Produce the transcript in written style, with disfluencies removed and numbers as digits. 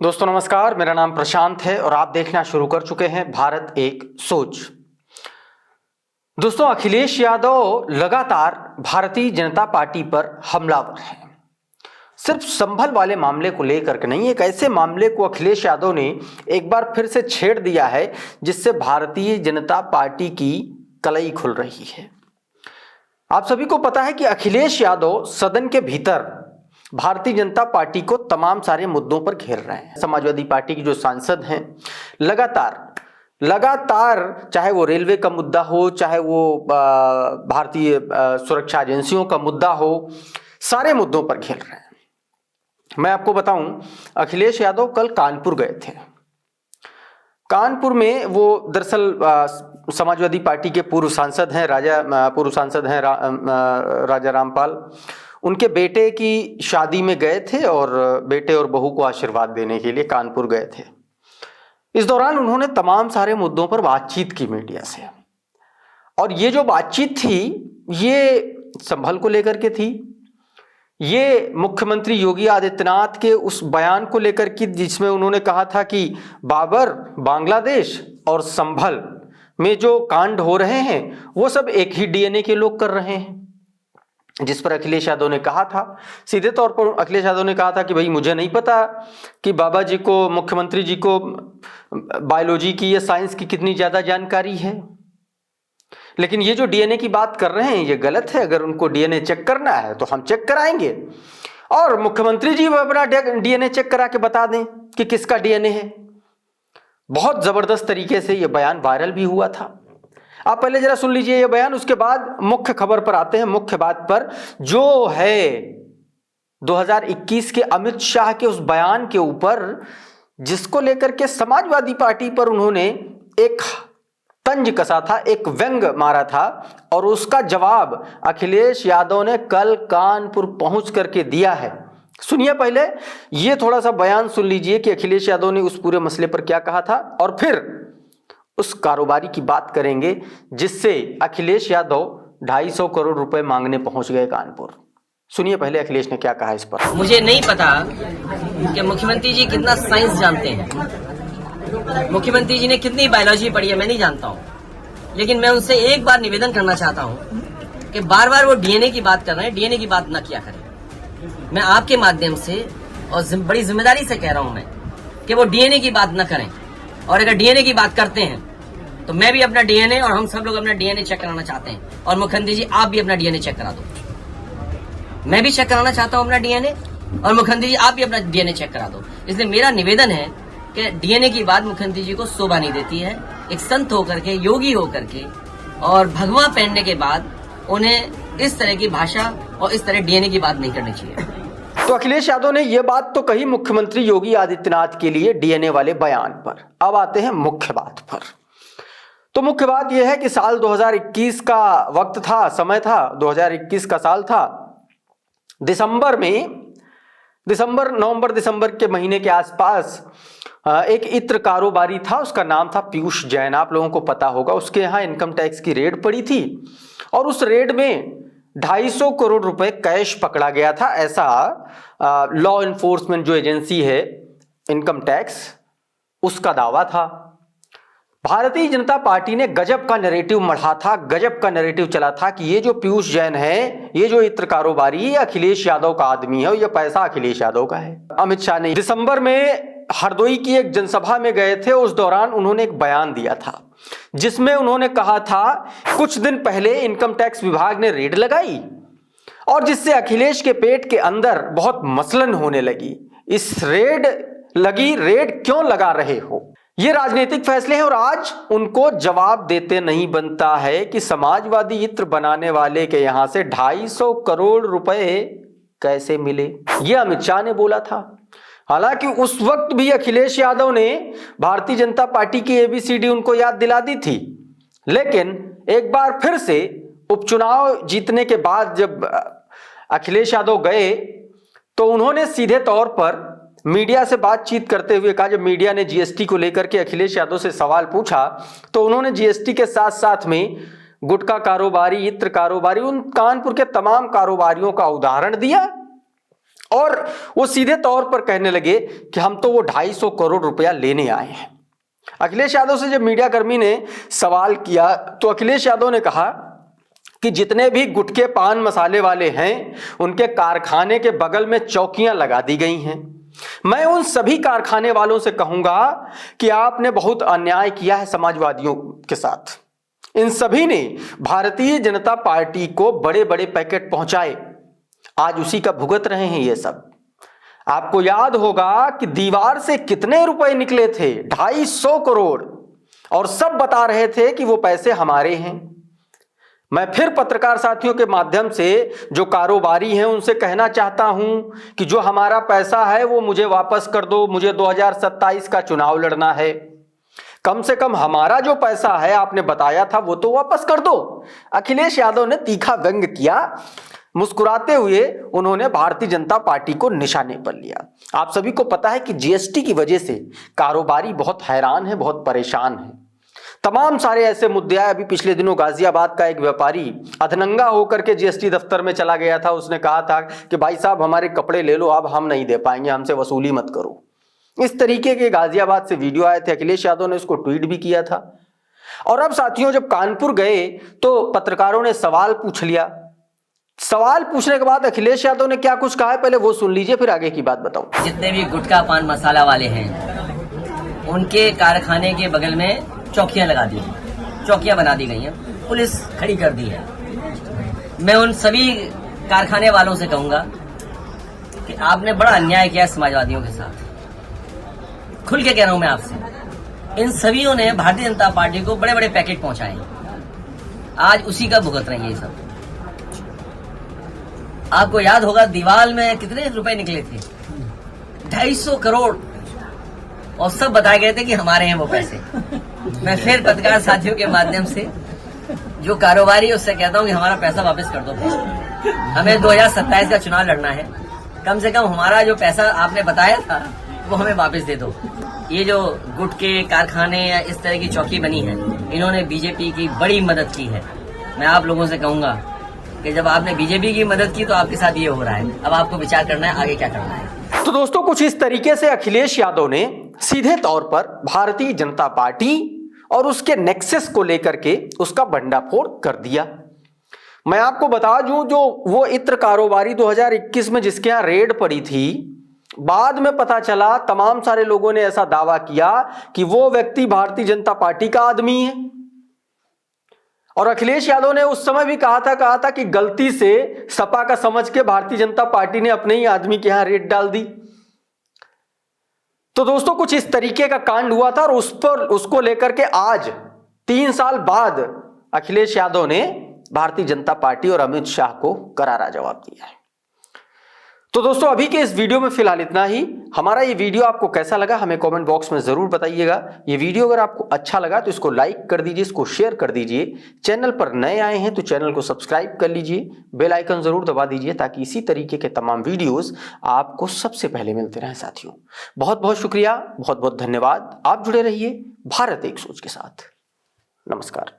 दोस्तों नमस्कार, मेरा नाम प्रशांत है और आप देखना शुरू कर चुके हैं भारत एक सोच। दोस्तों, अखिलेश यादव लगातार भारतीय जनता पार्टी पर हमलावर हैं। सिर्फ संभल वाले मामले को लेकर के नहीं, एक ऐसे मामले को अखिलेश यादव ने एक बार फिर से छेड़ दिया है जिससे भारतीय जनता पार्टी की कलई खुल रही है। आप सभी को पता है कि अखिलेश यादव सदन के भीतर भारतीय जनता पार्टी को तमाम सारे मुद्दों पर घेर रहे हैं। समाजवादी पार्टी की जो सांसद हैं लगातार चाहे वो रेलवे का मुद्दा हो, चाहे वो भारतीय सुरक्षा एजेंसियों का मुद्दा हो, सारे मुद्दों पर घेर रहे हैं। मैं आपको बताऊं, अखिलेश यादव कल कानपुर गए थे। कानपुर में वो दरअसल समाजवादी पार्टी के पूर्व सांसद हैं राजा रामपाल, उनके बेटे की शादी में गए थे और बेटे और बहू को आशीर्वाद देने के लिए कानपुर गए थे। इस दौरान उन्होंने तमाम सारे मुद्दों पर बातचीत की मीडिया से, और ये जो बातचीत थी ये संभल को लेकर के थी, ये मुख्यमंत्री योगी आदित्यनाथ के उस बयान को लेकर के जिसमें उन्होंने कहा था कि बाबर, बांग्लादेश और संभल में जो कांड हो रहे हैं वो सब एक ही डीएनए के लोग कर रहे हैं। जिस पर अखिलेश यादव ने कहा था, सीधे तौर पर अखिलेश यादव ने कहा था कि भाई मुझे नहीं पता कि बाबा जी को, मुख्यमंत्री जी को बायोलॉजी की या साइंस की कितनी ज्यादा जानकारी है, लेकिन ये जो डीएनए की बात कर रहे हैं ये गलत है। अगर उनको डीएनए चेक करना है तो हम चेक कराएंगे, और मुख्यमंत्री जी अपना डीएनए चेक करा के बता दें कि किसका डीएनए है। बहुत जबरदस्त तरीके से ये बयान वायरल भी हुआ था। आप पहले जरा सुन लीजिए ये बयान, उसके बाद मुख्य खबर पर आते हैं, मुख्य बात पर, जो है 2021 के अमित शाह के उस बयान के ऊपर जिसको लेकर के समाजवादी पार्टी पर उन्होंने एक तंज कसा था, एक व्यंग मारा था, और उसका जवाब अखिलेश यादव ने कल कानपुर पहुंच करके दिया है। सुनिए पहले ये थोड़ा सा बयान सुन लीजिए कि अखिलेश यादव ने उस पूरे मसले पर क्या कहा था, और फिर उस कारोबारी की बात करेंगे जिससे अखिलेश यादव 250 करोड़ रुपए मांगने पहुंच गए कानपुर। सुनिए पहले अखिलेश ने क्या कहा इस पर। मुझे नहीं पता कि मुख्यमंत्री जी कितना साइंस जानते हैं, मुख्यमंत्री जी ने कितनी बायोलॉजी पढ़ी है, मैं नहीं जानता हूँ, लेकिन मैं उनसे एक बार निवेदन करना चाहता हूँ कि बार बार वो डीएनए की बात कर रहे हैं, डीएनए की बात न किया करें। मैं आपके माध्यम से और बड़ी जिम्मेदारी से कह रहा हूँ मैं कि वो डीएनए की बात न करें, और अगर डीएनए की बात करते हैं तो मैं भी अपना डीएनए और हम सब लोग अपना डीएनए चेक कराना चाहते हैं, और मुख्यमंत्री जी आप भी अपना डीएनए चेक करा दो। मैं भी चेक कराना चाहता हूँ अपना डीएनए, और मुख्यमंत्री जी आप भी अपना डीएनए चेक करा दो। इसलिए मेरा निवेदन है कि डीएनए की बात मुख्यमंत्री जी को शोभा नहीं देती है। एक संत होकर के, योगी होकर के और भगवा पहनने के बाद उन्हें इस तरह की भाषा और इस तरह डीएनए की बात नहीं करनी चाहिए। तो अखिलेश यादव ने यह बात तो कही मुख्यमंत्री योगी आदित्यनाथ के लिए डीएनए वाले बयान पर। अब आते हैं मुख्य बात पर। तो मुख्य बात यह है कि साल 2021 का वक्त था, समय था, 2021 का साल था। नवंबर दिसंबर के महीने के आसपास एक इत्र कारोबारी था, उसका नाम था पीयूष जैन। आप लोगों को पता होगा, उसके यहाँ इनकम टैक्स की रेड पड़ी थी और उस रेड में 250 करोड़ रुपए कैश पकड़ा गया था। ऐसा लॉ इन्फोर्समेंट जो एजेंसी है इनकम टैक्स, उसका दावा था। भारतीय जनता पार्टी ने गजब का नैरेटिव मढ़ा था, गजब का नैरेटिव चला था कि ये जो पीयूष जैन है, ये जो इत्र कारोबारी, ये अखिलेश यादव का आदमी है और ये पैसा अखिलेश यादव का है। अमित शाह ने दिसंबर में हरदोई की एक जनसभा में गए थे, उस दौरान उन्होंने एक बयान दिया था जिसमें उन्होंने कहा था कुछ दिन पहले इनकम टैक्स विभाग ने रेड लगाई और जिससे अखिलेश के पेट के अंदर बहुत मसलन होने लगी। इस रेड क्यों लगा रहे हो? ये राजनीतिक फैसले हैं और आज उनको जवाब देते नहीं बनता है कि समाजवादी इत्र बनाने वाले के यहां से 250 करोड़ रुपए कैसे मिले। ये अमित शाह ने बोला था। हालांकि उस वक्त भी अखिलेश यादव ने भारतीय जनता पार्टी की एबीसीडी उनको याद दिला दी थी, लेकिन एक बार फिर से उपचुनाव जीतने के बाद जब अखिलेश यादव गए तो उन्होंने सीधे तौर पर मीडिया से बातचीत करते हुए कहा, जब मीडिया ने जीएसटी को लेकर के अखिलेश यादव से सवाल पूछा तो उन्होंने जीएसटी के साथ साथ में गुटखा कारोबारी, इत्र कारोबारी, उन कानपुर के तमाम कारोबारियों का उदाहरण दिया और वो सीधे तौर पर कहने लगे कि हम तो वो 250 करोड़ रुपया लेने आए हैं। अखिलेश यादव से जब मीडिया कर्मी ने सवाल किया तो अखिलेश यादव ने कहा कि जितने भी गुटखे पान मसाले वाले हैं उनके कारखाने के बगल में चौकियां लगा दी गई हैं। मैं उन सभी कारखाने वालों से कहूंगा कि आपने बहुत अन्याय किया है समाजवादियों के साथ। इन सभी ने भारतीय जनता पार्टी को बड़े बड़े पैकेट पहुंचाए, आज उसी का भुगत रहे हैं ये सब। आपको याद होगा कि दीवार से कितने रुपए निकले थे, 250 करोड़, और सब बता रहे थे कि वो पैसे हमारे हैं। मैं फिर पत्रकार साथियों के माध्यम से जो कारोबारी हैं उनसे कहना चाहता हूं कि जो हमारा पैसा है वो मुझे वापस कर दो, मुझे 2027 का चुनाव लड़ना है। कम से कम हमारा जो पैसा है आपने बताया था वो तो वापस कर दो। अखिलेश यादव ने तीखा व्यंग किया, मुस्कुराते हुए उन्होंने भारतीय जनता पार्टी को निशाने पर लिया। आप सभी को पता है कि जीएसटी की वजह से कारोबारी बहुत हैरान है, बहुत परेशान है। तमाम सारे ऐसे मुद्दे आए। अभी पिछले दिनों गाजियाबाद का एक व्यापारी अधनंगा होकर के जीएसटी दफ्तर में चला गया था। उसने कहा था कि भाई साहब हमारे कपड़े ले लो, अब हम नहीं दे पाएंगे, हमसे वसूली मत करो। इस तरीके के गाजियाबाद से वीडियो आए थे। अखिलेश यादव ने उसको ट्वीट भी किया था। और अब साथियों जब कानपुर गए तो पत्रकारों ने सवाल पूछ लिया। सवाल पूछने के बाद अखिलेश यादव ने क्या कुछ कहा है पहले वो सुन लीजिए, फिर आगे की बात बताऊं। जितने भी गुटखा पान मसाला वाले हैं उनके कारखाने के बगल में चौकियां लगा दी, चौकियां बना दी गई हैं, पुलिस खड़ी कर दी है। मैं उन सभी कारखाने वालों से कहूंगा कि आपने बड़ा अन्याय किया समाजवादियों के साथ। खुल के कह रहा हूं मैं आपसे, इन सभीयों ने भारतीय जनता पार्टी को बड़े बड़े पैकेट पहुंचाए, आज उसी का भुगत रहे हैं ये सब। आपको याद होगा दीवार में कितने रुपए निकले थे, 250 करोड़, और सब बताए गए थे कि हमारे हैं वो पैसे। मैं फिर पत्रकार साथियों के माध्यम से जो कारोबारी है उससे कहता हूं कि हमारा पैसा वापस कर दो। हमें 2027 का चुनाव लड़ना है, कम से कम हमारा जो पैसा आपने बताया था वो हमें वापस दे दो। ये जो गुटके कारखाने या इस तरह की चौकी बनी है, इन्होंने बीजेपी की बड़ी मदद की है। मैं आप लोगों से कहूंगा कि जब आपने बीजेपी की मदद की तो आपके साथ ये हो रहा है। अब आपको विचार करना है आगे क्या करना है। तो दोस्तों कुछ इस तरीके से अखिलेश यादव ने सीधे तौर पर भारतीय जनता पार्टी और उसके नेक्सस को लेकर के उसका भंडाफोड़ कर दिया। मैं आपको बता दूं, जो वो इत्र कारोबारी 2021 में जिसके यहां रेड पड़ी थी, बाद में पता चला तमाम सारे लोगों ने ऐसा दावा किया कि वो व्यक्ति भारतीय जनता पार्टी का आदमी है। और अखिलेश यादव ने उस समय भी कहा था कि गलती से सपा का समझ के भारतीय जनता पार्टी ने अपने ही आदमी के यहां रेड डाल दी। तो दोस्तों कुछ इस तरीके का कांड हुआ था और उसको लेकर के आज 3 साल बाद अखिलेश यादव ने भारतीय जनता पार्टी और अमित शाह को करारा जवाब दिया है। तो दोस्तों अभी के इस वीडियो में फिलहाल इतना ही। हमारा ये वीडियो आपको कैसा लगा हमें कमेंट बॉक्स में जरूर बताइएगा। ये वीडियो अगर आपको अच्छा लगा तो इसको लाइक कर दीजिए, इसको शेयर कर दीजिए। चैनल पर नए आए हैं तो चैनल को सब्सक्राइब कर लीजिए, बेल आइकन जरूर दबा दीजिए ताकि इसी तरीके के तमाम वीडियोस आपको सबसे पहले मिलते रहें। साथियों बहुत बहुत शुक्रिया, बहुत बहुत धन्यवाद। आप जुड़े रहिए भारत एक सोच के साथ। नमस्कार।